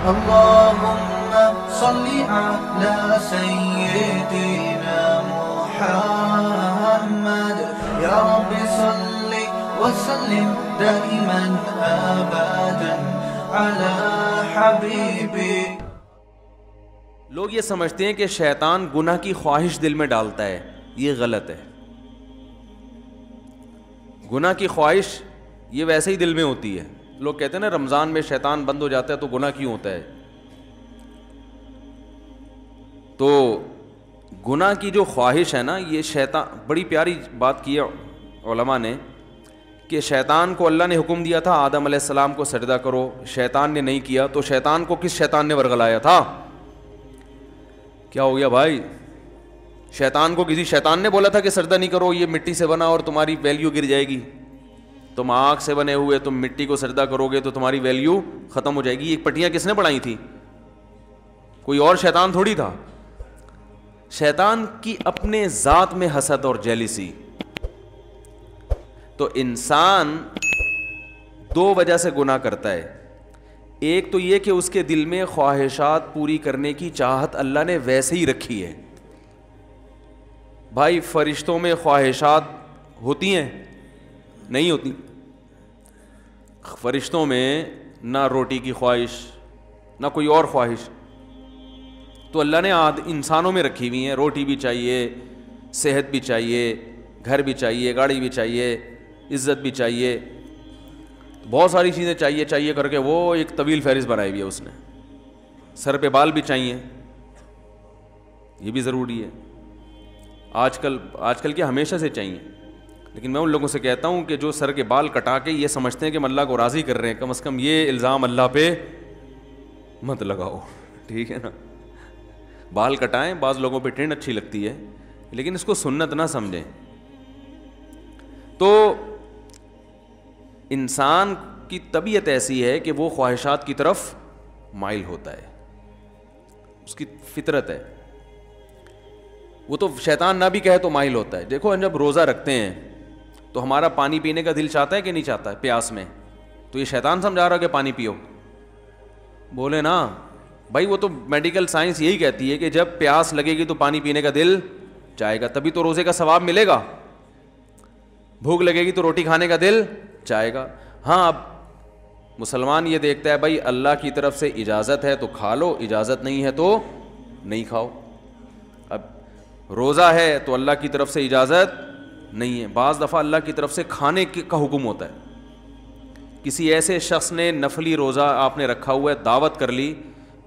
اللهم صل على سيدنا محمد يا رب صل وسلم دائما ابدا على حبيبي. لوگ یہ سمجھتے ہیں کہ شیطان گناہ کی خواہش دل میں ڈالتا ہے، یہ غلط ہے. گناہ کی خواہش یہ ویسے ہی دل میں ہوتی ہے. لوگ کہتے ہیں نا رمضان میں شیطان بند ہو جاتا ہے تو گناہ کیوں ہوتا ہے؟ تو گناہ کی جو خواہش ہے نا، یہ شیطان، بڑی پیاری بات کی ہے علماء نے کہ شیطان کو اللہ نے حکم دیا تھا آدم علیہ السلام کو سجدہ کرو، شیطان نے نہیں کیا، تو شیطان کو کس شیطان نے ورغلایا تھا؟ کیا ہو گیا بھائی؟ شیطان کو کسی شیطان نے بولا تھا کہ سجدہ نہیں کرو، یہ مٹی سے بنا اور تمہاری ویلیو گر جائے گی. تم آگ سے بنے ہوئے، تم مٹی کو سجدہ کرو گے تو تمہاری ویلیو ختم ہو جائے گی. یہ پٹیاں کس نے بنائی تھی؟ کوئی اور شیطان تھوڑی تھا. شیطان کی اپنے ذات میں حسد اور جیلیسی. تو انسان دو وجہ سے گناہ کرتا ہے. ایک تو یہ کہ اس کے دل میں خواہشات پوری کرنے کی چاہت اللہ نے ویسے ہی رکھی ہے. بھائی فرشتوں میں خواہشات ہوتی ہیں؟ نہیں ہوتی. فرشتوں میں نہ روٹی کی خواہش نہ کوئی اور خواہش، تو اللہ نے انسانوں میں رکھی ہوئی ہیں. روٹی بھی چاہیے، صحت بھی چاہیے، گھر بھی چاہیے، گاڑی بھی چاہیے، عزت بھی چاہیے، بہت ساری چیزیں چاہیے کر کے وہ ایک طویل فہرست بنائی ہوئی ہے اس نے. سر پہ بال بھی چاہیے، یہ بھی ضروری ہے. آج کل کے ہمیشہ سے چاہیے. لیکن میں ان لوگوں سے کہتا ہوں کہ جو سر کے بال کٹا کے یہ سمجھتے ہیں کہ ہم اللہ کو راضی کر رہے ہیں، کم از کم یہ الزام اللہ پہ مت لگاؤ. ٹھیک ہے نا؟ بال کٹائیں، بعض لوگوں پہ ٹرینڈ اچھی لگتی ہے لیکن اس کو سنت نہ سمجھیں. تو انسان کی طبیعت ایسی ہے کہ وہ خواہشات کی طرف مائل ہوتا ہے، اس کی فطرت ہے. وہ تو شیطان نہ بھی کہے تو مائل ہوتا ہے. دیکھو ہم جب روزہ رکھتے ہیں تو ہمارا پانی پینے کا دل چاہتا ہے کہ نہیں چاہتا ہے پیاس میں؟ تو یہ شیطان سمجھا رہا کہ پانی پیو؟ بولے نا بھائی، وہ تو میڈیکل سائنس یہی کہتی ہے کہ جب پیاس لگے گی تو پانی پینے کا دل چاہے گا، تبھی تو روزے کا ثواب ملے گا. بھوک لگے گی تو روٹی کھانے کا دل چاہے گا. ہاں اب مسلمان یہ دیکھتا ہے بھائی اللہ کی طرف سے اجازت ہے تو کھا لو، اجازت نہیں ہے تو نہیں کھاؤ. اب روزہ ہے تو اللہ کی طرف سے اجازت نہیں ہے. بعض دفعہ اللہ کی طرف سے کھانے کا حکم ہوتا ہے. کسی ایسے شخص نے نفلی روزہ آپ نے رکھا ہوا ہے، دعوت کر لی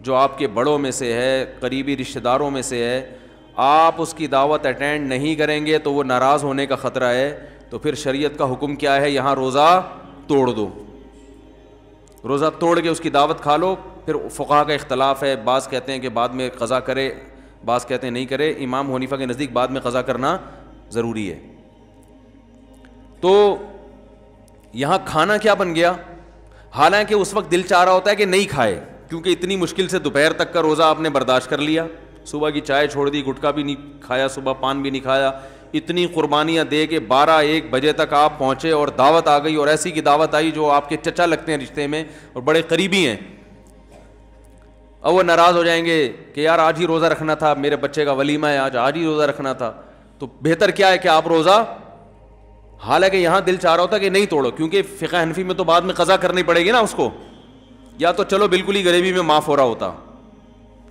جو آپ کے بڑوں میں سے ہے، قریبی رشتہ داروں میں سے ہے، آپ اس کی دعوت اٹینڈ نہیں کریں گے تو وہ ناراض ہونے کا خطرہ ہے. تو پھر شریعت کا حکم کیا ہے؟ یہاں روزہ توڑ دو، روزہ توڑ کے اس کی دعوت کھا لو. پھر فقہا کا اختلاف ہے، بعض کہتے ہیں کہ بعد میں قضا کرے، بعض کہتے ہیں نہیں کرے. امام حنیفہ کے نزدیک بعد میں قضا کرنا ضروری ہے. تو یہاں کھانا کیا بن گیا؟ حالانکہ اس وقت دل چاہ رہا ہوتا ہے کہ نہیں کھائے، کیونکہ اتنی مشکل سے دوپہر تک کا روزہ آپ نے برداشت کر لیا، صبح کی چائے چھوڑ دی، گٹکا بھی نہیں کھایا، صبح پان بھی نہیں کھایا، اتنی قربانیاں دے کے 12-1 بجے تک آپ پہنچے اور دعوت آ گئی، اور ایسی کی دعوت آئی جو آپ کے چچا لگتے ہیں رشتے میں اور بڑے قریبی ہیں. اب وہ ناراض ہو جائیں گے کہ یار آج ہی روزہ رکھنا تھا، میرے بچے کا ولیمہ ہے، آج ہی روزہ رکھنا تھا. تو بہتر کیا ہے کہ آپ روزہ، حالانکہ یہاں دل چاہ رہا ہوتا کہ نہیں توڑو، کیونکہ فقہ حنفی میں تو بعد میں قضا کرنی پڑے گی نا اس کو. یا تو چلو بالکل ہی غریبی میں معاف ہو رہا ہوتا،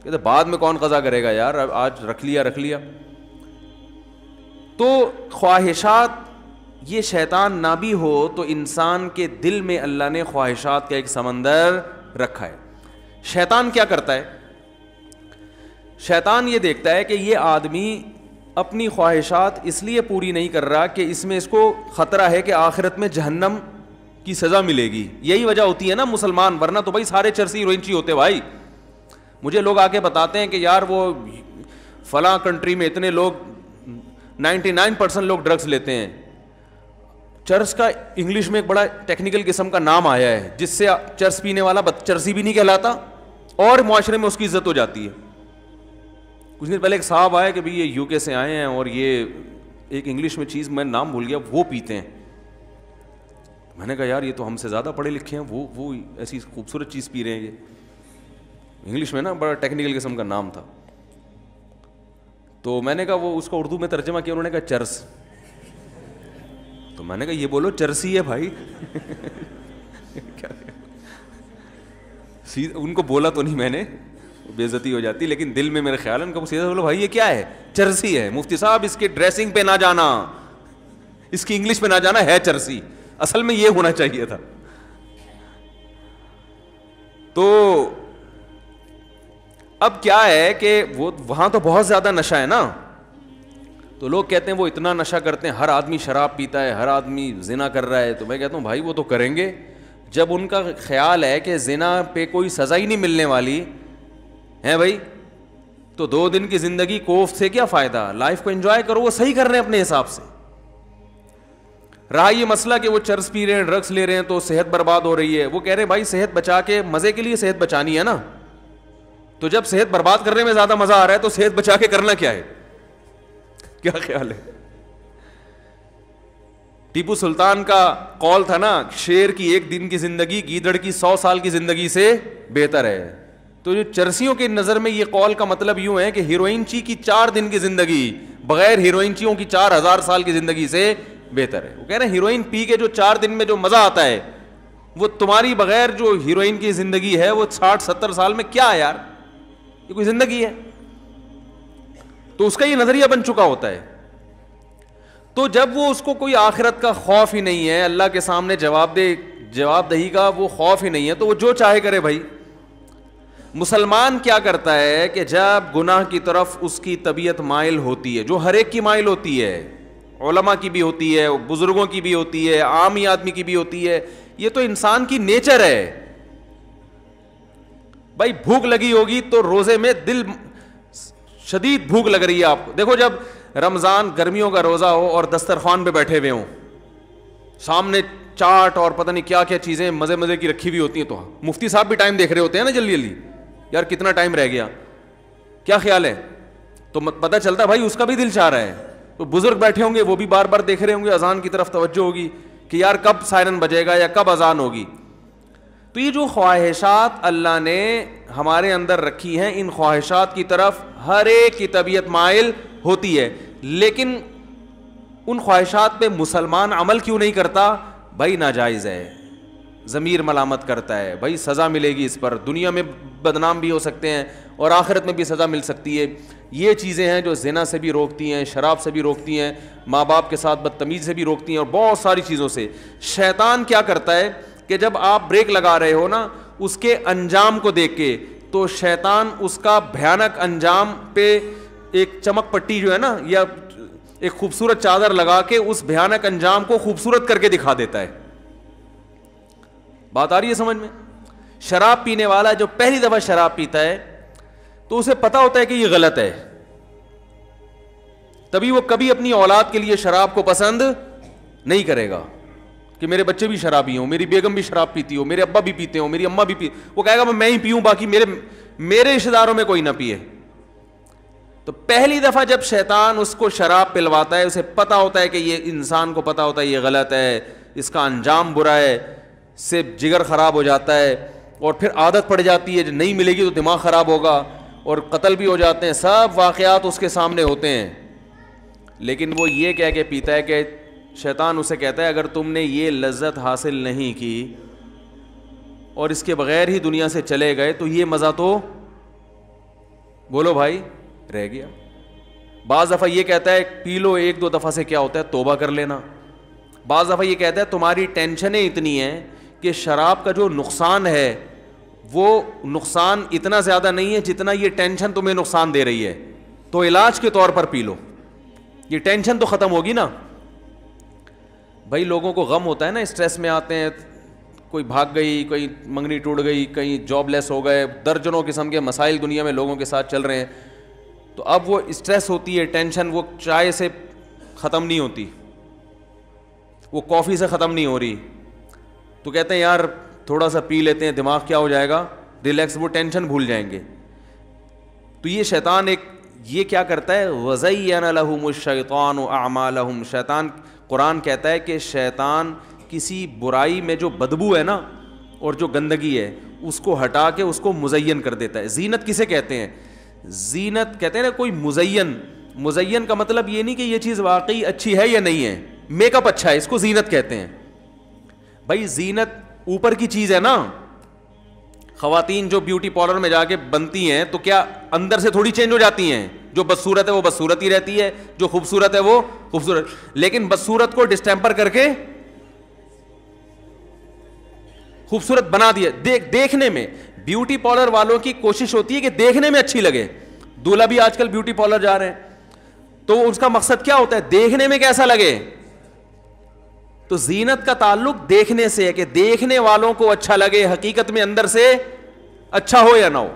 کہتے بعد میں کون قضا کرے گا یار، آج رکھ لیا. تو خواہشات، یہ شیطان نہ بھی ہو تو انسان کے دل میں اللہ نے خواہشات کا ایک سمندر رکھا ہے. شیطان کیا کرتا ہے؟ شیطان یہ دیکھتا ہے کہ یہ آدمی اپنی خواہشات اس لیے پوری نہیں کر رہا کہ اس میں اس کو خطرہ ہے کہ آخرت میں جہنم کی سزا ملے گی. یہی وجہ ہوتی ہے نا مسلمان، ورنہ تو بھائی سارے چرسی روئنچی ہوتے. بھائی مجھے لوگ آ کے بتاتے ہیں کہ یار وہ فلاں کنٹری میں اتنے لوگ 99% لوگ ڈرگس لیتے ہیں. چرس کا انگلش میں ایک بڑا ٹیکنیکل قسم کا نام آیا ہے جس سے چرس پینے والا چرسی بھی نہیں کہلاتا اور معاشرے میں اس کی عزت ہو جاتی ہے. کچھ دن پہلے ایک صاحب آئے کہ بھئی یہ یو کے سے آئے ہیں اور یہ ایک انگلش میں چیز میں نام بھول گیا وہ پیتے ہیں. میں نے کہا یار یہ تو ہم سے زیادہ پڑھے لکھے ہیں، وہ ایسی خوبصورت چیز پی رہے ہیں. انگلش میں نا بڑا ٹیکنیکل قسم کا نام تھا. تو میں نے کہا وہ اس کو اردو میں ترجمہ کیا, انہوں نے کہا چرس. تو میں نے کہا یہ بولو چرسی ہے بھائی. ان کو بولا تو نہیں میں نے, بے عزتی ہو جاتی, لیکن دل میں میرے خیال ہے ان کو سیدھا بولو بھائی یہ کیا ہے, چرسی ہے. مفتی صاحب اس کے ڈریسنگ پہ نہ جانا, اس کی انگلش پہ نہ جانا, ہے چرسی, اصل میں یہ ہونا چاہیے تھا. تو اب کیا ہے کہ وہ وہاں تو بہت زیادہ نشہ ہے نا, تو لوگ کہتے ہیں وہ اتنا نشہ کرتے ہیں, ہر آدمی شراب پیتا ہے, ہر آدمی زنا کر رہا ہے. تو میں کہتا ہوں بھائی وہ تو کریں گے, جب ان کا خیال ہے کہ زنا پہ کوئی سزا ہی نہیں ملنے والی ہے بھائی, تو 2 دن کی زندگی کوف سے کیا فائدہ, لائف کو انجوائے کرو. وہ صحیح کر رہے ہیں اپنے حساب سے. رہا یہ مسئلہ کہ وہ چرس پی رہے ہیں, ڈرگس لے رہے ہیں, تو صحت برباد ہو رہی ہے. وہ کہہ رہے ہیں بھائی صحت بچا کے, مزے کے لیے صحت بچانی ہے نا, تو جب صحت برباد کرنے میں زیادہ مزہ آ رہا ہے تو صحت بچا کے کرنا کیا ہے, کیا خیال ہے. ٹیپو سلطان کا قول تھا نا, شیر کی 1 دن کی زندگی گیدڑ کی 100 سال کی زندگی سے بہتر ہے. تو جو چرسیوں کی نظر میں یہ قول کا مطلب یوں ہے کہ ہیروئن چی کی 4 دن کی زندگی بغیر ہیروئن چیوں کی 4000 سال کی زندگی سے بہتر ہے. وہ کہہ رہے ہیں ہیروئن پی کے جو 4 دن میں جو مزہ آتا ہے, وہ تمہاری بغیر جو ہیروئن کی زندگی ہے وہ 60-70 سال میں کیا ہے یار, یہ کوئی زندگی ہے. تو اس کا یہ نظریہ بن چکا ہوتا ہے. تو جب وہ اس کو کوئی آخرت کا خوف ہی نہیں ہے, اللہ کے سامنے جواب دہی کا وہ خوف ہی نہیں ہے, تو وہ جو چاہے کرے بھائی. مسلمان کیا کرتا ہے کہ جب گناہ کی طرف اس کی طبیعت مائل ہوتی ہے, جو ہر ایک کی مائل ہوتی ہے, علماء کی بھی ہوتی ہے, بزرگوں کی بھی ہوتی ہے, عامی آدمی کی بھی ہوتی ہے, یہ تو انسان کی نیچر ہے بھائی. بھوک لگی ہوگی تو روزے میں دل شدید بھوک لگ رہی ہے آپ کو. دیکھو جب رمضان گرمیوں کا روزہ ہو اور دسترخوان پہ بیٹھے ہوئے ہوں, سامنے چاٹ اور پتہ نہیں کیا کیا چیزیں مزے مزے کی رکھی ہوئی ہوتی ہیں, تو مفتی صاحب بھی ٹائم دیکھ رہے ہوتے ہیں نا جلدی جلدی, یار کتنا ٹائم رہ گیا, کیا خیال ہے, تو پتہ چلتا ہے بھائی اس کا بھی دل چاہ رہا ہے. تو بزرگ بیٹھے ہوں گے وہ بھی بار بار دیکھ رہے ہوں گے, اذان کی طرف توجہ ہوگی کہ یار کب سائرن بجے گا یا کب اذان ہوگی. تو یہ جو خواہشات اللہ نے ہمارے اندر رکھی ہیں, ان خواہشات کی طرف ہر ایک کی طبیعت مائل ہوتی ہے, لیکن ان خواہشات پہ مسلمان عمل کیوں نہیں کرتا بھائی؟ ناجائز ہے, ضمیر ملامت کرتا ہے بھائی, سزا ملے گی اس پر, دنیا میں بدنام بھی ہو سکتے ہیں اور آخرت میں بھی سزا مل سکتی ہے. یہ چیزیں ہیں جو زنا سے بھی روکتی ہیں, شراب سے بھی روکتی ہیں, ماں باپ کے ساتھ بدتمیزی سے بھی روکتی ہیں, اور بہت ساری چیزوں سے. شیطان کیا کرتا ہے کہ جب آپ بریک لگا رہے ہو نا, اس کے انجام کو دیکھ کے, تو شیطان اس کا بھیانک انجام پہ ایک چمک پٹی جو ہے نا, یا ایک خوبصورت چادر لگا کے اس بھیانک انجام کو خوبصورت کر کے دکھا دیتا ہے. بات آ رہی ہے سمجھ میں؟ شراب پینے والا جو پہلی دفعہ شراب پیتا ہے تو اسے پتا ہوتا ہے کہ یہ غلط ہے, تبھی وہ کبھی اپنی اولاد کے لیے شراب کو پسند نہیں کرے گا کہ میرے بچے بھی شرابی ہوں, میری بیگم بھی شراب پیتی ہو, میرے ابا بھی پیتے ہوں, میری اماں بھی پی, وہ کہے گا میں ہی پیوں, باقی میرے رشتہ داروں میں کوئی نہ پیے. تو پہلی دفعہ جب شیطان اس کو شراب پلواتا ہے, اسے پتا ہوتا ہے کہ یہ انسان کو پتا ہوتا ہے یہ غلط ہے, اس کا انجام برا ہے, سے جگر خراب ہو جاتا ہے, اور پھر عادت پڑ جاتی ہے, جو نہیں ملے گی تو دماغ خراب ہوگا, اور قتل بھی ہو جاتے ہیں, سب واقعات اس کے سامنے ہوتے ہیں. لیکن وہ یہ کہہ کے پیتا ہے کہ شیطان اسے کہتا ہے اگر تم نے یہ لذت حاصل نہیں کی اور اس کے بغیر ہی دنیا سے چلے گئے تو یہ مزہ تو بولو بھائی رہ گیا. بعض دفعہ یہ کہتا ہے پی لو 1-2 دفعہ سے کیا ہوتا ہے توبہ کر لینا. بعض دفعہ یہ کہتا ہے تمہاری ٹینشنیں اتنی ہیں کہ شراب کا جو نقصان ہے وہ نقصان اتنا زیادہ نہیں ہے جتنا یہ ٹینشن تمہیں نقصان دے رہی ہے, تو علاج کے طور پر پی لو, یہ ٹینشن تو ختم ہوگی نا. بھائی لوگوں کو غم ہوتا ہے نا, اسٹریس میں آتے ہیں, کوئی بھاگ گئی, کوئی منگنی ٹوٹ گئی, کہیں جاب لیس ہو گئے, درجنوں قسم کے مسائل دنیا میں لوگوں کے ساتھ چل رہے ہیں. تو اب وہ اسٹریس ہوتی ہے, ٹینشن وہ چائے سے ختم نہیں ہوتی, وہ کافی سے ختم نہیں ہو رہی, تو کہتے ہیں یار تھوڑا سا پی لیتے ہیں, دماغ کیا ہو جائے گا ریلیکس, وہ ٹینشن بھول جائیں گے. تو یہ شیطان یہ کیا کرتا ہے, وَزَيَّنَ لَهُمُ الشَّيْطَانُ أَعْمَالَهُمْ, شیطان قرآن کہتا ہے کہ شیطان کسی برائی میں جو بدبو ہے نا اور جو گندگی ہے اس کو ہٹا کے اس کو مزین کر دیتا ہے. زینت کسے کہتے ہیں؟ زینت کہتے ہیں نا کوئی مزین کا مطلب یہ نہیں کہ یہ چیز واقعی اچھی ہے یا نہیں ہے, میک اپ اچھا ہے, اس کو زینت کہتے ہیں. بھائی زینت اوپر کی چیز ہے نا. خواتین جو بیوٹی پارلر میں جا کے بنتی ہیں تو کیا اندر سے تھوڑی چینج ہو جاتی ہیں؟ جو بدصورت ہے وہ بدصورت ہی رہتی ہے, جو خوبصورت ہے وہ خوبصورت. لیکن بدصورت کو ڈسٹیمپر کر کے خوبصورت بنا دیا. دیکھنے میں بیوٹی پارلر والوں کی کوشش ہوتی ہے کہ دیکھنے میں اچھی لگے. دولہا بھی آج کل بیوٹی پارلر جا رہے ہیں تو اس کا مقصد کیا ہوتا ہے؟ دیکھنے میں کیسا لگے. تو زینت کا تعلق دیکھنے سے ہے کہ دیکھنے والوں کو اچھا لگے, حقیقت میں اندر سے اچھا ہو یا نہ ہو.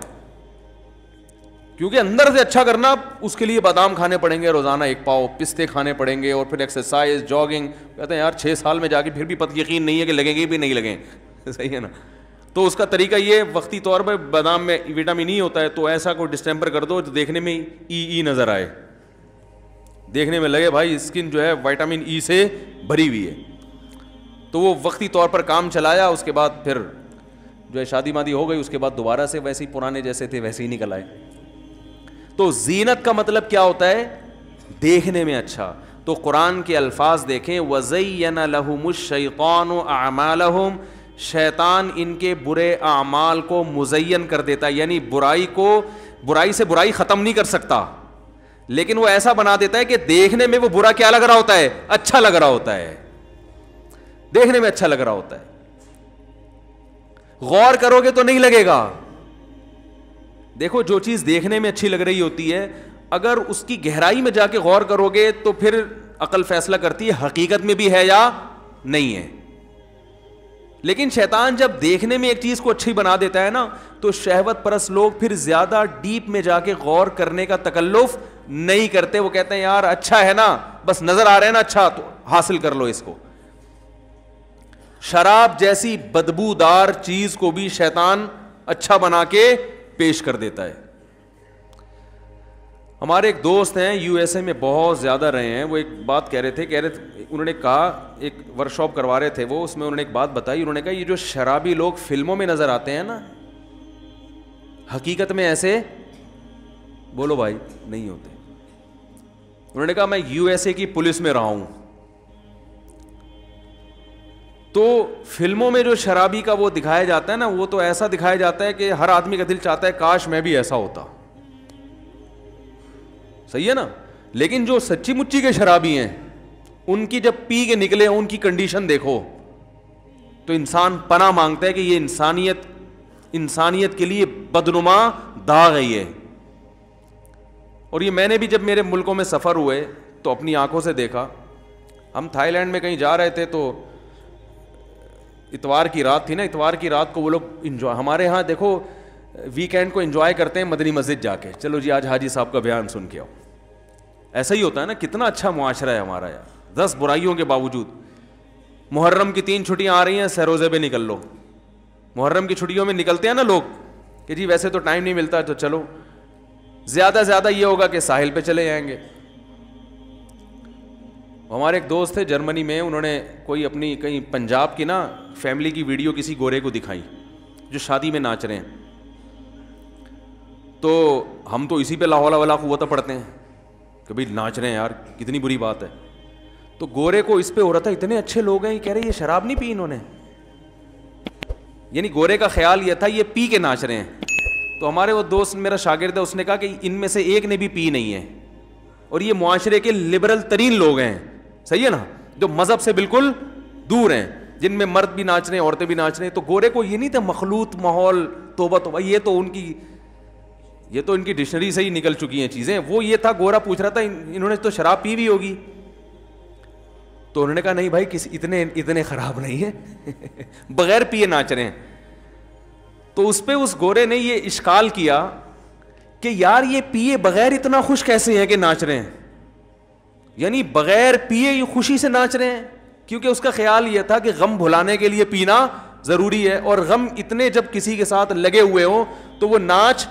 کیونکہ اندر سے اچھا کرنا اس کے لیے بادام کھانے پڑیں گے روزانہ 1 پاؤ, پستے کھانے پڑیں گے, اور پھر ایکسرسائز, جاگنگ. کہتے ہیں یار 6 سال میں جا کے پھر بھی یقین نہیں ہے کہ لگیں گے بھی نہیں لگیں. صحیح ہے نا. تو اس کا طریقہ یہ وقتی طور پر بادام میں وٹامن ای ہوتا ہے, تو ایسا کوئی ڈسٹیمپر کر دو جو دیکھنے میں ای نظر آئے, دیکھنے میں لگے بھائی اسکن جو ہے وٹامن ای سے بھری ہوئی ہے. تو وہ وقتی طور پر کام چلایا, اس کے بعد پھر جو ہے شادی مادی ہو گئی, اس کے بعد دوبارہ سے ویسے ہی پرانے جیسے تھے ویسے ہی نکل آئے. تو زینت کا مطلب کیا ہوتا ہے؟ دیکھنے میں اچھا. تو قرآن کے الفاظ دیکھیں, وَزَيَّنَ لَهُمُ الشَّيْطَانُ أَعْمَالَهُمْ, شیطان ان کے برے اعمال کو مزین کر دیتا ہے. یعنی برائی سے برائی ختم نہیں کر سکتا, لیکن وہ ایسا بنا دیتا ہے کہ دیکھنے میں وہ برا کیا لگ رہا ہوتا ہے؟ اچھا لگ رہا ہوتا ہے. دیکھنے میں اچھا لگ رہا ہوتا ہے. غور کرو گے تو نہیں لگے گا. دیکھو جو چیز دیکھنے میں اچھی لگ رہی ہوتی ہے, اگر اس کی گہرائی میں جا کے غور کرو گے تو پھر عقل فیصلہ کرتی ہے حقیقت میں بھی ہے یا نہیں ہے. لیکن شیطان جب دیکھنے میں ایک چیز کو اچھی بنا دیتا ہے نا, تو شہوت پرست لوگ پھر زیادہ ڈیپ میں جا کے غور کرنے کا تکلف نہیں کرتے. وہ کہتے ہیں یار اچھا ہے نا, بس نظر آ رہا ہے نا اچھا, تو حاصل کر لو اس کو. شراب جیسی بدبودار چیز کو بھی شیطان اچھا بنا کے پیش کر دیتا ہے. ہمارے ایک دوست ہیں یو ایس اے میں بہت زیادہ رہے ہیں, وہ ایک بات کہہ رہے تھے, انہوں نے کہا ایک ورک شاپ کروا رہے تھے وہ, اس میں انہوں نے ایک بات بتائی. انہوں نے کہا یہ جو شرابی لوگ فلموں میں نظر آتے ہیں نا, حقیقت میں ایسے بولو بھائی نہیں ہوتے. انہوں نے کہا میں یو ایس اے کی پولیس میں رہا ہوں, تو فلموں میں جو شرابی کا وہ دکھایا جاتا ہے نا, وہ تو ایسا دکھایا جاتا ہے کہ ہر آدمی کا دل چاہتا ہے کاش میں بھی ایسا ہوتا. صحیح ہے نا. لیکن جو سچی مچی کے شرابی ہیں, ان کی جب پی کے نکلے ان کی کنڈیشن دیکھو تو انسان پناہ مانگتا ہے کہ یہ انسانیت کے لیے بدنما داغ ہے یہ. اور یہ میں نے بھی جب میرے ملکوں میں سفر ہوئے تو اپنی آنکھوں سے دیکھا. ہم تھائی لینڈ میں کہیں جا رہے تھے تو اتوار کی رات تھی نا, اتوار کی رات کو وہ لوگ انجوائے, ہمارے ہاں دیکھو ویکینڈ کو انجوائے کرتے ہیں مدنی مسجد جا کے, چلو جی آج حاجی صاحب کا بیان سن کے آؤ. ایسا ہی ہوتا ہے نا. کتنا اچھا معاشرہ ہے ہمارا یار, 10 برائیوں کے باوجود. محرم کی 3 چھٹیاں آ رہی ہیں, سروزے پہ نکل لو. محرم کی چھٹیوں میں نکلتے ہیں نا لوگ کہ جی ویسے تو ٹائم نہیں ملتا, تو چلو زیادہ زیادہ یہ ہوگا کہ ساحل پہ چلے جائیں گے. ہمارے ایک دوست تھے جرمنی میں, انہوں نے کوئی اپنی کہیں پنجاب کی نا فیملی کی ویڈیو کسی گورے کو دکھائی جو شادی میں ناچ رہے ہیں. تو ہم تو اسی پہ لا حول ولا قوت پڑھتے ہیں کہ بھائی ناچ رہے ہیں یار, کتنی بری بات ہے. تو گورے کو اس پہ ہو رہا تھا اتنے اچھے لوگ ہیں, یہ کہہ رہے یہ شراب نہیں پی انہوں نے. یعنی گورے کا خیال یہ تھا یہ پی کے ناچ رہے ہیں. تو ہمارے وہ دوست میرا شاگرد ہے, اس نے کہا کہ ان میں سے ایک نے بھی پی نہیں ہے, اور یہ معاشرے کے لبرل ترین لوگ ہیں. صحیح ہے نا, جو مذہب سے بالکل دور ہیں, جن میں مرد بھی ناچ رہے ہیں عورتیں بھی ناچ رہے ہیں. تو گورے کو یہ نہیں تھا مخلوط ماحول, توبہ توبہ, یہ تو ان کی ڈکشنری سے ہی نکل چکی ہیں چیزیں. وہ یہ تھا گورا پوچھ رہا تھا انہوں نے تو شراب پی بھی ہوگی. تو انہوں نے کہا نہیں بھائی اتنے خراب نہیں ہیں, بغیر پیے ناچ رہے ہیں. تو اس پہ اس گورے نے یہ اشکال کیا کہ یار یہ پیے بغیر اتنا خوش کیسے ہیں کہ ناچ رہے ہیں. یعنی بغیر پیے یہ خوشی سے ناچ رہے ہیں, کیونکہ اس کا خیال یہ تھا کہ غم بھلانے کے لیے پینا ضروری ہے, اور غم اتنے جب کسی کے ساتھ لگے ہوئے ہوں تو وہ ناچ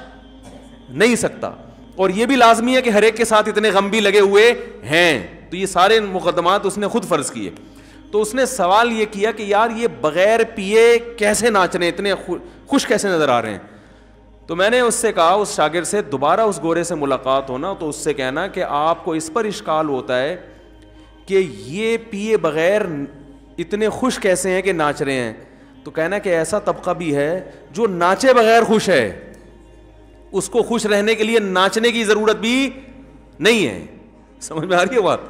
نہیں سکتا. اور یہ بھی لازمی ہے کہ ہر ایک کے ساتھ اتنے غم بھی لگے ہوئے ہیں. تو یہ سارے مقدمات اس نے خود فرض کیے. تو اس نے سوال یہ کیا کہ یار یہ بغیر پیے کیسے ناچ رہے ہیں, اتنے خوش کیسے نظر آ رہے ہیں. تو میں نے اس سے کہا, اس شاگرد سے, دوبارہ اس گورے سے ملاقات ہونا تو اس سے کہنا کہ آپ کو اس پر اشکال ہوتا ہے کہ یہ پیے بغیر اتنے خوش کیسے ہیں کہ ناچ رہے ہیں. تو کہنا کہ ایسا طبقہ بھی ہے جو ناچے بغیر خوش ہے, اس کو خوش رہنے کے لیے ناچنے کی ضرورت بھی نہیں ہے. سمجھ میں آ رہی ہے بات؟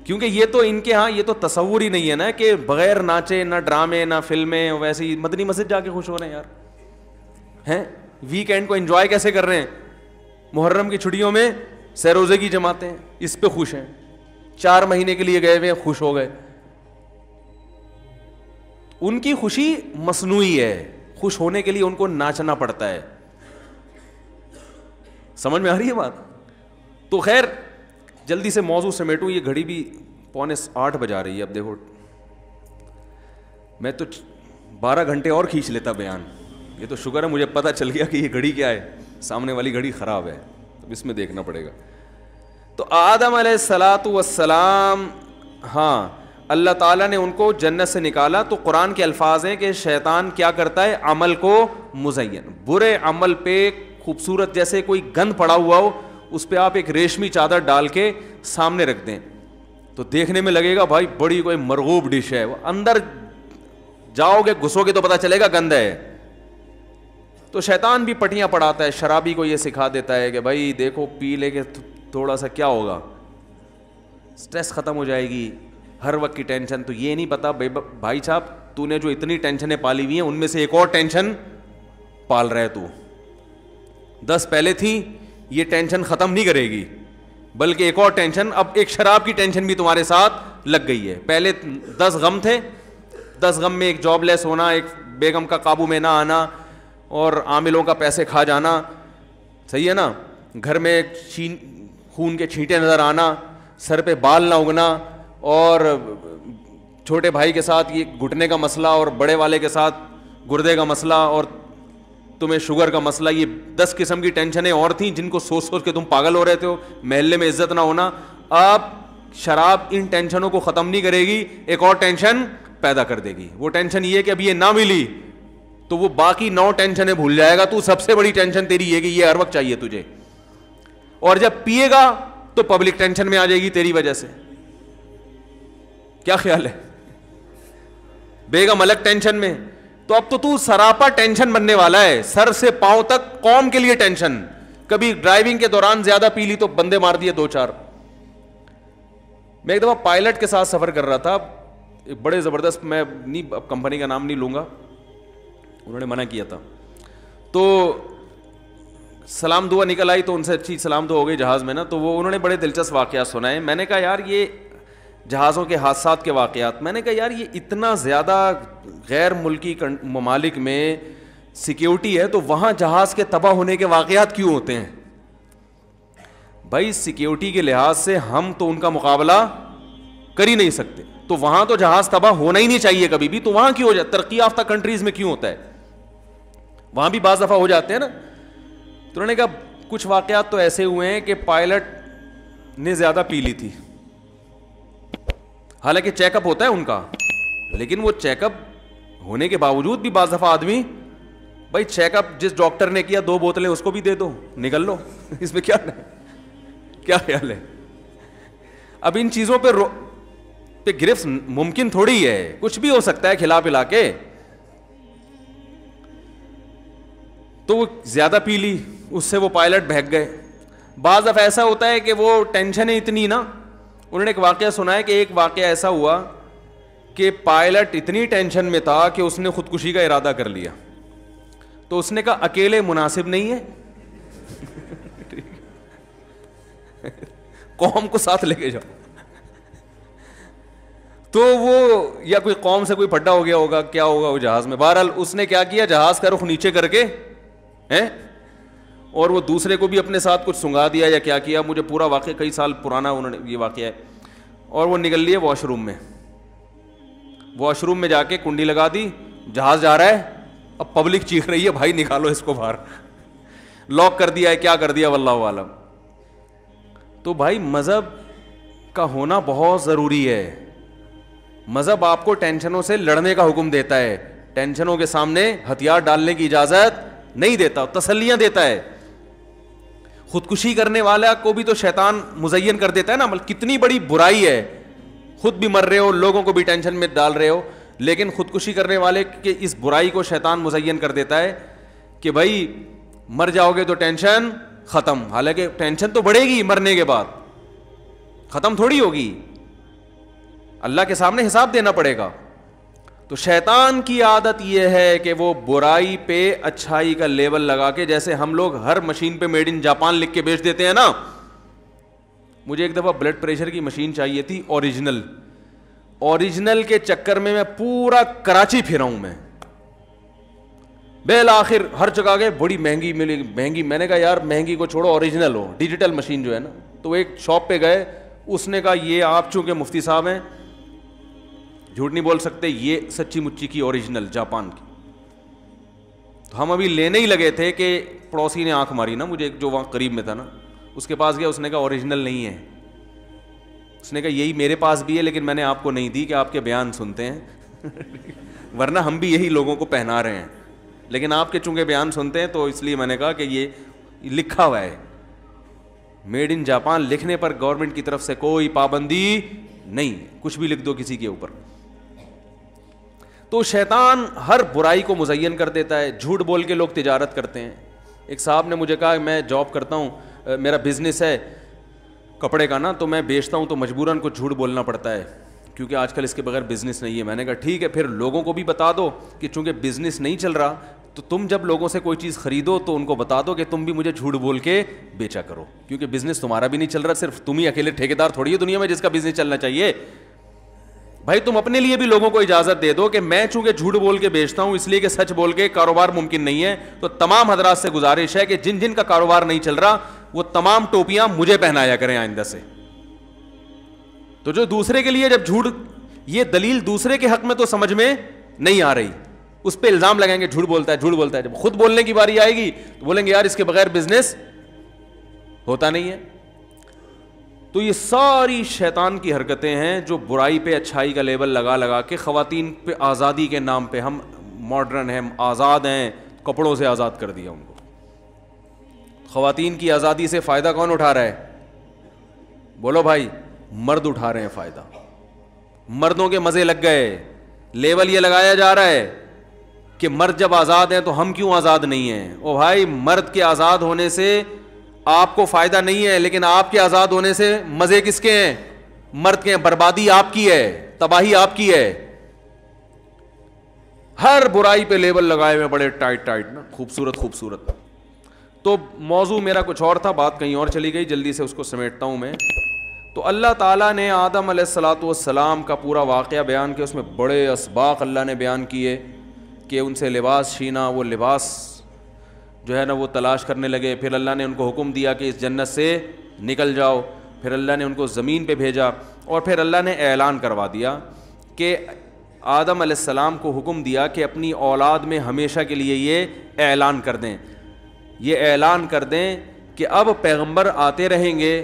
کیونکہ یہ تو ان کے ہاں یہ تو تصور ہی نہیں ہے نا کہ بغیر ناچے نہ ڈرامے نہ فلمیں, ویسے ہی مدنی مسجد جا کے خوش ہو رہے ہیں یار. ہیں ویکینڈ کو انجوائے کیسے کر رہے ہیں, محرم کی چھٹیوں میں سہ-روزے کی جماعتیں, اس پہ خوش ہیں. 4 مہینے کے لیے گئے ہوئے خوش ہو گئے. ان کی خوشی مصنوعی ہے, خوش ہونے کے لیے ان کو ناچنا پڑتا ہے. سمجھ میں آ رہی ہے بات؟ تو خیر جلدی سے موضوع سمیٹوں, یہ گھڑی بھی 7:45 بجا رہی ہے. اب دیکھو میں تو 12 گھنٹے اور کھینچ لیتا بیان. یہ تو شکر ہے مجھے پتہ چل گیا کہ یہ گھڑی کیا ہے, سامنے والی گھڑی خراب ہے, اب اس میں دیکھنا پڑے گا. تو آدم علیہ الصلاۃ والسلام, ہاں اللہ تعالیٰ نے ان کو جنت سے نکالا. تو قرآن کے الفاظ ہیں کہ شیطان کیا کرتا ہے, عمل کو مزین, برے عمل پہ خوبصورت جیسے کوئی گند پڑا ہوا ہو, اس پہ آپ ایک ریشمی چادر ڈال کے سامنے رکھ دیں تو دیکھنے میں لگے گا بھائی بڑی کوئی مرغوب ڈش ہے, اندر جاؤ گے گھسو گے تو پتہ چلے گا گند ہے. تو شیطان بھی پٹیاں پڑھاتا ہے, شرابی کو یہ سکھا دیتا ہے کہ بھائی دیکھو پی لے کے تھوڑا سا کیا ہوگا, سٹریس ختم ہو جائے گی, ہر وقت کی ٹینشن. تو یہ نہیں پتا بھائی صاحب تو نے جو اتنی ٹینشنیں پالی ہوئی ہیں ان میں سے ایک اور ٹینشن پال رہے تو 10 پہلے تھی, یہ ٹینشن ختم نہیں کرے گی بلکہ ایک اور ٹینشن, اب ایک شراب کی ٹینشن بھی تمہارے ساتھ لگ گئی ہے. پہلے 10 غم تھے, 10 غم میں ایک جاب لیس ہونا, ایک بیگم کا قابو میں نہ آنا اور عاملوں کا پیسے کھا جانا, صحیح ہے نا, گھر میں خون کے چھینٹے نظر آنا, سر پہ بال نہ اگنا, اور چھوٹے بھائی کے ساتھ یہ گھٹنے کا مسئلہ اور بڑے والے کے ساتھ گردے کا مسئلہ اور تمہیں شوگر کا مسئلہ. یہ 10 قسم کی ٹینشنیں اور تھیں جن کو سوچ سوچ کے تم پاگل ہو رہے تھے, محلے میں عزت نہ ہونا. اب شراب ان ٹینشنوں کو ختم نہیں کرے گی, ایک اور ٹینشن پیدا کر دے گی. وہ ٹینشن یہ کہ اب یہ نہ ملی تو وہ باقی 9 ٹینشنیں بھول جائے گا. تو سب سے بڑی ٹینشن تیری یہ کہ یہ ہر وقت چاہیے تجھے, اور جب پیے گا تو پبلک ٹینشن میں آ جائے گی تیری وجہ سے. کیا خیال ہے؟ بیگم الگ ٹینشن میں. تو اب تو سراپا ٹینشن بننے والا ہے, سر سے پاؤں تک قوم کے لیے ٹینشن. کبھی ڈرائیونگ کے دوران زیادہ پی لی تو بندے مار دیے 2-4. میں ایک دفعہ پائلٹ کے ساتھ سفر کر رہا تھا, بڑے زبردست, میں نہیں کمپنی کا نام نہیں لوں گا, انہوں نے منع کیا تھا. تو سلام دعا نکل آئی تو ان سے اچھی سلام دعا ہو گئی جہاز میں نا. تو وہ انہوں نے بڑے دلچسپ واقعات سنائے. میں نے کہا یار یہ جہازوں کے حادثات کے واقعات, میں نے کہا یار یہ اتنا زیادہ غیر ملکی ممالک میں سیکیورٹی ہے تو وہاں جہاز کے تباہ ہونے کے واقعات کیوں ہوتے ہیں؟ بھائی سیکیورٹی کے لحاظ سے ہم تو ان کا مقابلہ کر ہی نہیں سکتے, تو وہاں تو جہاز تباہ ہونا ہی نہیں چاہیے کبھی بھی. تو وہاں کیوں ہو جاتا, ترقی یافتہ کنٹریز میں کیوں ہوتا ہے, وہاں بھی بعض دفعہ ہو جاتے ہیں نا. تو انہوں نے کہا کچھ واقعات تو ایسے ہوئے ہیں کہ پائلٹ نے زیادہ پی لی تھی, حالانکہ چیک اپ ہوتا ہے ان کا, لیکن وہ چیک اپ ہونے کے باوجود بھی بعض دفعہ آدمی, بھائی چیک اپ جس ڈاکٹر نے کیا 2 بوتلیں اس کو بھی دے دو, نکل لو, اس میں کیا خیال ہے؟ اب ان چیزوں پہ گرفت ممکن تھوڑی ہے, کچھ بھی ہو سکتا ہے کھلا پلا کے. تو وہ زیادہ پی لی, اس سے وہ پائلٹ بہک گئے. بعض دفعہ ایسا ہوتا ہے کہ وہ ٹینشن اتنی نا, انہوں نے ایک واقعہ سنا ہے کہ ایک واقعہ ایسا ہوا کہ پائلٹ اتنی ٹینشن میں تھا کہ اس نے خودکشی کا ارادہ کر لیا. تو اس نے کہا اکیلے مناسب نہیں ہے, قوم کو ساتھ لے کے جاؤ. تو وہ یا کوئی قوم سے کوئی پھڈا ہو گیا ہوگا, کیا ہوگا وہ جہاز میں. بہرحال اس نے کیا کیا, جہاز کا رخ نیچے کر کے اور وہ دوسرے کو بھی اپنے ساتھ کچھ سنگا دیا یا کیا کیا, مجھے پورا واقعہ کئی سال پرانا انہوں نے یہ واقعہ ہے. اور وہ نکل لیے واش روم میں, واش روم میں جا کے کنڈی لگا دی, جہاز جا رہا ہے, اب پبلک چیخ رہی ہے بھائی نکالو اس کو باہر, لاک کر دیا ہے, کیا کر دیا واللہ عالم. تو بھائی مذہب کا ہونا بہت ضروری ہے, مذہب آپ کو ٹینشنوں سے لڑنے کا حکم دیتا ہے, ٹینشنوں کے سامنے ہتھیار ڈالنے کی اجازت نہیں دیتا, تسلیاں دیتا ہے. خودکشی کرنے والا کو بھی تو شیطان مزین کر دیتا ہے نا, کتنی بڑی برائی ہے, خود بھی مر رہے ہو, لوگوں کو بھی ٹینشن میں ڈال رہے ہو, لیکن خودکشی کرنے والے کے اس برائی کو شیطان مزین کر دیتا ہے کہ بھائی مر جاؤ گے تو ٹینشن ختم. حالانکہ ٹینشن تو بڑھے گی مرنے کے بعد, ختم تھوڑی ہوگی, اللہ کے سامنے حساب دینا پڑے گا. تو شیطان کی عادت یہ ہے کہ وہ برائی پہ اچھائی کا لیبل لگا کے, جیسے ہم لوگ ہر مشین پہ میڈ ان جاپان لکھ کے بیچ دیتے ہیں نا. مجھے ایک دفعہ بلڈ پریشر کی مشین چاہیے تھی اوریجنل کے چکر میں پورا کراچی پھرا ہوں میں, بالآخر ہر جگہ گئے, بڑی مہنگی ملی, مہنگی. میں نے کہا یار مہنگی کو چھوڑو, اوریجنل ہو, ڈیجیٹل مشین جو ہے نا. تو ایک شاپ پہ گئے, اس نے کہا یہ آپ چونکہ مفتی صاحب ہیں, جھوٹ نہیں بول سکتے, یہ سچی مچی کی اوریجنل جاپان کی. تو ہم ابھی لینے ہی لگے تھے کہ پڑوسی نے آنکھ ماری نا مجھے, جو وہاں قریب میں تھا نا, اس کے پاس گیا, اس نے کہا اوریجنل نہیں ہے. اس نے کہا یہی میرے پاس بھی ہے لیکن میں نے آپ کو نہیں دی کہ آپ کے بیان سنتے ہیں ورنہ ہم بھی یہی لوگوں کو پہنا رہے ہیں, لیکن آپ کے چونکہ بیان سنتے ہیں تو اس لیے میں نے کہا کہ یہ لکھا ہوا ہے میڈ ان جاپان. لکھنے پر گورنمنٹ کی طرف سے کوئی پابندی نہیں, کچھ بھی لکھ دو کسی کے اوپر. تو شیطان ہر برائی کو مزین کر دیتا ہے. جھوٹ بول کے لوگ تجارت کرتے ہیں. ایک صاحب نے مجھے کہا میں جاب کرتا ہوں, میرا بزنس ہے کپڑے کا نا, تو میں بیچتا ہوں تو مجبوراً کو جھوٹ بولنا پڑتا ہے کیونکہ آج کل اس کے بغیر بزنس نہیں ہے. میں نے کہا ٹھیک ہے, پھر لوگوں کو بھی بتا دو کہ چونکہ بزنس نہیں چل رہا تو تم جب لوگوں سے کوئی چیز خریدو تو ان کو بتا دو کہ تم بھی مجھے جھوٹ بول کے بیچا کرو, کیونکہ بزنس تمہارا بھی نہیں چل رہا, صرف تم ہی اکیلے ٹھیکیدار تھوڑی ہے دنیا میں جس کا بزنس چلنا چاہیے. بھائی تم اپنے لیے بھی لوگوں کو اجازت دے دو کہ میں چونکہ جھوٹ بول کے بیچتا ہوں اس لیے کہ سچ بول کے کاروبار ممکن نہیں ہے. تو تمام حضرات سے گزارش ہے کہ جن جن کا کاروبار نہیں چل رہا وہ تمام ٹوپیاں مجھے پہنایا کریں آئندہ سے. تو جو دوسرے کے لیے جب جھوٹ, یہ دلیل دوسرے کے حق میں تو سمجھ میں نہیں آ رہی, اس پہ الزام لگائیں گے جھوٹ بولتا ہے جھوٹ بولتا ہے. جب خود بولنے کی باری آئے گی تو بولیں گے یار اس کے بغیر بزنس ہوتا نہیں ہے. تو یہ ساری شیطان کی حرکتیں ہیں جو برائی پہ اچھائی کا لیبل لگا لگا کے خواتین پہ آزادی کے نام پہ, ہم ماڈرن ہیں, آزاد ہیں, کپڑوں سے آزاد کر دیا ان کو. خواتین کی آزادی سے فائدہ کون اٹھا رہا ہے؟ بولو بھائی, مرد اٹھا رہے ہیں فائدہ. مردوں کے مزے لگ گئے, لیبل یہ لگایا جا رہا ہے کہ مرد جب آزاد ہیں تو ہم کیوں آزاد نہیں ہیں. او بھائی, مرد کے آزاد ہونے سے آپ کو فائدہ نہیں ہے, لیکن آپ کے آزاد ہونے سے مزے کس کے ہیں؟ مرد کے ہیں. بربادی آپ کی ہے, تباہی آپ کی ہے. ہر برائی پہ لیبل لگائے ہوئے بڑے ٹائٹ نا, خوبصورت خوبصورت. تو موضوع میرا کچھ اور تھا, بات کہیں اور چلی گئی, جلدی سے اس کو سمیٹتا ہوں میں. تو اللہ تعالیٰ نے آدم علیہ الصلاۃ والسلام کا پورا واقعہ بیان کیا, اس میں بڑے اسباق اللہ نے بیان کیے کہ ان سے لباس چھینا, وہ لباس جو ہے نا وہ تلاش کرنے لگے. پھر اللہ نے ان کو حکم دیا کہ اس جنت سے نکل جاؤ. پھر اللہ نے ان کو زمین پہ بھیجا, اور پھر اللہ نے اعلان کروا دیا کہ آدم علیہ السلام کو حکم دیا کہ اپنی اولاد میں ہمیشہ کے لیے یہ اعلان کر دیں, یہ اعلان کر دیں کہ اب پیغمبر آتے رہیں گے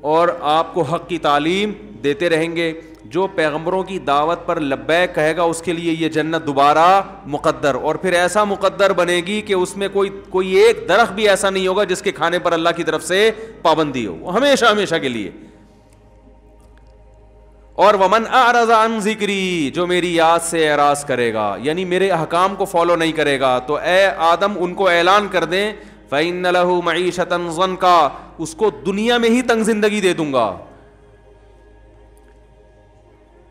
اور آپ کو حق کی تعلیم دیتے رہیں گے. جو پیغمبروں کی دعوت پر لبیک کہے گا اس کے لیے یہ جنت دوبارہ مقدر, اور پھر ایسا مقدر بنے گی کہ اس میں کوئی ایک درخت بھی ایسا نہیں ہوگا جس کے کھانے پر اللہ کی طرف سے پابندی ہو, ہمیشہ ہمیشہ کے لیے. اور ومن اعرض عن ذکری, جو میری یاد سے اعراض کرے گا یعنی میرے احکام کو فالو نہیں کرے گا, تو اے آدم ان کو اعلان کر دیں فإن له معیشۃ ضنکا, اس کو دنیا میں ہی تنگ زندگی دے دوں گا.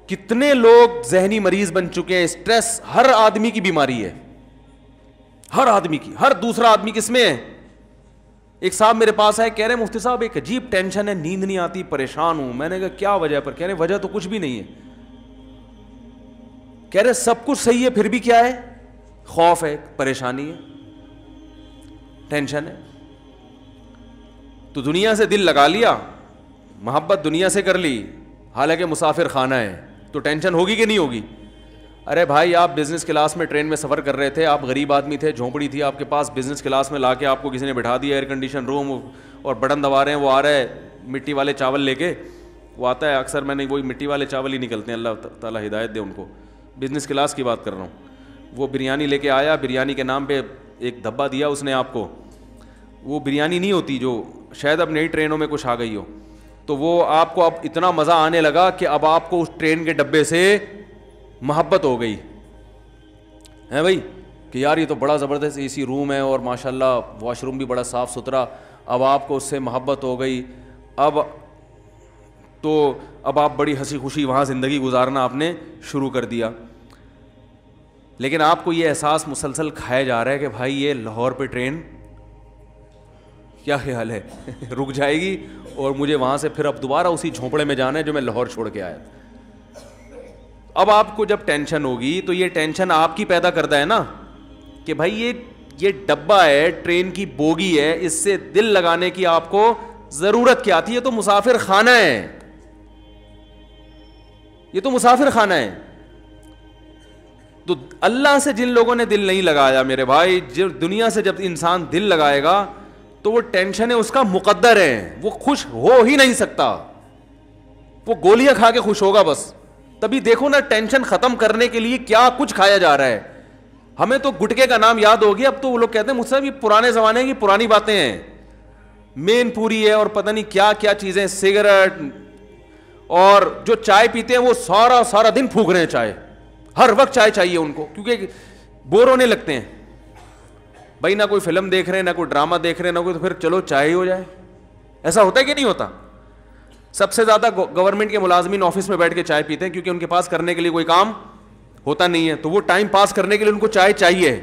کتنے لوگ ذہنی مریض بن چکے ہیں, اسٹریس ہر آدمی کی بیماری ہے, ہر آدمی کی, ہر دوسرا آدمی کس میں ہے. ایک صاحب میرے پاس آئے, کہہ رہے مفتی صاحب ایک عجیب ٹینشن ہے, نیند نہیں آتی, پریشان ہوں. میں نے کہا کیا وجہ پر؟ کہہ رہے وجہ تو کچھ بھی نہیں ہے. کہہ رہے سب کچھ صحیح ہے پھر بھی کیا ہے؟ خوف ہے, پریشانی ہے, ٹینشن ہے. تو دنیا سے دل لگا لیا, محبت دنیا سے کر لی, حالانکہ مسافر خانہ ہے, تو ٹینشن ہوگی کہ نہیں ہوگی؟ ارے بھائی آپ بزنس کلاس میں ٹرین میں سفر کر رہے تھے, آپ غریب آدمی تھے, جھونپڑی تھی آپ کے پاس, بزنس کلاس میں لا کے آپ کو کسی نے بٹھا دیا, ایئر کنڈیشن روم, اور بٹن دبا رہے ہیں, وہ آ رہا ہے مٹی والے چاول لے کے, وہ آتا ہے اکثر, میں نے وہی مٹی والے چاول ہی نکلتے ہیں, اللہ تعالیٰ ہدایت دے ان کو, بزنس کلاس کی بات کر رہا ہوں. وہ بریانی لے کے آیا, بریانی کے نام پہ ایک دھبا دیا اس نے آپ کو, وہ بریانی نہیں ہوتی جو شاید اب نئی ٹرینوں میں کچھ آ گئی ہو, تو وہ آپ کو اب اتنا مزہ آنے لگا کہ اب آپ کو اس ٹرین کے ڈبے سے محبت ہو گئی ہے بھائی, کہ یار یہ تو بڑا زبردست اے سی روم ہے اور ماشاء اللہ واش روم بھی بڑا صاف ستھرا, اب آپ کو اس سے محبت ہو گئی. اب آپ بڑی ہنسی خوشی وہاں زندگی گزارنا آپ نے شروع کر دیا. لیکن آپ کو یہ احساس مسلسل کھایا جا رہا ہے کہ بھائی یہ لاہور پہ ٹرین کیا خیال ہے رک جائے گی اور مجھے وہاں سے پھر اب دوبارہ اسی جھونپڑے میں جانا ہے جو میں لاہور چھوڑ کے آیا. اب آپ کو جب ٹینشن ہوگی تو یہ ٹینشن آپ کی پیدا کرتا ہے نا کہ بھائی یہ ڈبہ ہے, ٹرین کی بوگی ہے, اس سے دل لگانے کی آپ کو ضرورت کیا تھی؟ یہ تو مسافر خانہ ہے, یہ تو مسافر خانہ ہے. تو اللہ سے جن لوگوں نے دل نہیں لگایا میرے بھائی, جب دنیا سے جب انسان دل لگائے گا تو وہ ٹینشن ہے اس کا مقدر ہے, وہ خوش ہو ہی نہیں سکتا, وہ گولیاں کھا کے خوش ہوگا بس. تبھی دیکھو نا ٹینشن ختم کرنے کے لیے کیا کچھ کھایا جا رہا ہے. ہمیں تو گٹکے کا نام یاد ہو گیا, اب تو وہ لوگ کہتے ہیں مجھ سے یہ پرانے زمانے کی پرانی باتیں ہیں, مین پوری ہے اور پتہ نہیں کیا کیا چیزیں, سگریٹ, اور جو چائے پیتے ہیں وہ سارا دن پھونک رہے ہیں چائے, ہر وقت چائے چاہیے ان کو کیونکہ بور ہونے لگتے ہیں بھائی, نہ کوئی فلم دیکھ رہے ہیں, نہ کوئی ڈرامہ دیکھ رہے ہیں, نہ کوئی, تو پھر چلو چائے ہی ہو جائے. ایسا ہوتا ہے کہ نہیں ہوتا؟ سب سے زیادہ گورنمنٹ کے ملازمین آفس میں بیٹھ کے چائے پیتے ہیں کیونکہ ان کے پاس کرنے کے لیے کوئی کام ہوتا نہیں ہے, تو وہ ٹائم پاس کرنے کے لیے ان کو چائے چاہیے.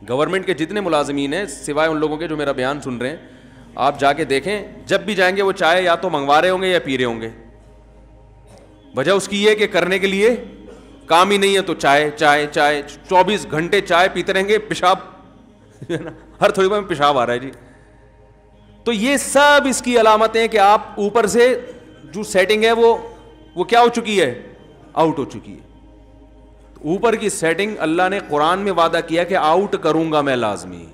گورنمنٹ کے جتنے ملازمین ہیں سوائے ان لوگوں کے جو میرا بیان سن رہے ہیں, آپ جا کے دیکھیں جب بھی جائیں گے وہ چائے یا تو منگوا رہے ہوں گے یا پی رہے ہوں گے. وجہ اس کی یہ کہ کرنے کے لیے کام ہی نہیں ہے, تو چائے چائے چائے 24 گھنٹے چائے پیتے رہیں گے, پیشاب ہر تھوڑی دیر میں پیشاب آ رہا ہے جی. تو یہ سب اس کی علامتیں کہ آپ اوپر سے جو سیٹنگ ہے وہ کیا ہو چکی ہے, آؤٹ ہو چکی ہے. اوپر کی سیٹنگ اللہ نے قرآن میں وعدہ کیا کہ آؤٹ کروں گا میں لازمی,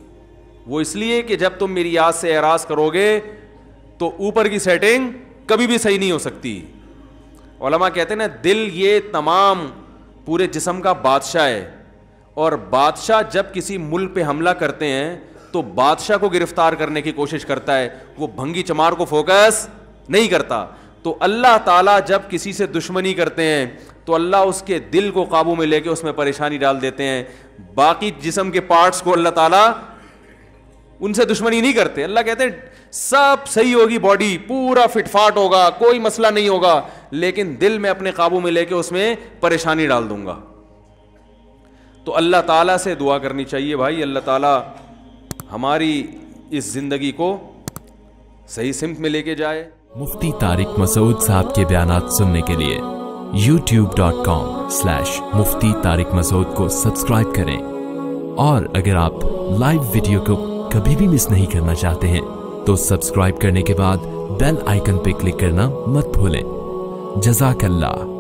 وہ اس لیے کہ جب تم میری یاد سے اعراض کرو گے تو اوپر کی سیٹنگ کبھی بھی صحیح نہیں ہو سکتی. علماء کہتے ہیں نا دل یہ تمام پورے جسم کا بادشاہ ہے, اور بادشاہ جب کسی ملک پہ حملہ کرتے ہیں تو بادشاہ کو گرفتار کرنے کی کوشش کرتا ہے, وہ بھنگی چمار کو فوکس نہیں کرتا. تو اللہ تعالیٰ جب کسی سے دشمنی کرتے ہیں تو اللہ اس کے دل کو قابو میں لے کے اس میں پریشانی ڈال دیتے ہیں. باقی جسم کے پارٹس کو اللہ تعالیٰ ان سے دشمنی نہیں کرتے. اللہ کہتے ہیں سب صحیح ہوگی, باڈی پورا فٹ فاٹ ہوگا, کوئی مسئلہ نہیں ہوگا, لیکن دل میں اپنے قابو میں لے کے اس میں پریشانی ڈال دوں گا. تو اللہ تعالیٰ سے دعا کرنی چاہیے بھائی, اللہ تعالیٰ ہماری اس زندگی کو صحیح سمت میں لے کے جائے. مفتی طارق مسعود صاحب کے بیانات سننے کے لیے youtube.com/مفتی طارق مسعود کو سبسکرائب کریں, اور اگر آپ لائیو ویڈیو کو کبھی بھی مس نہیں کرنا چاہتے ہیں تو سبسکرائب کرنے کے بعد بیل آئیکن پہ کلک کرنا مت بھولیں. جزاک اللہ.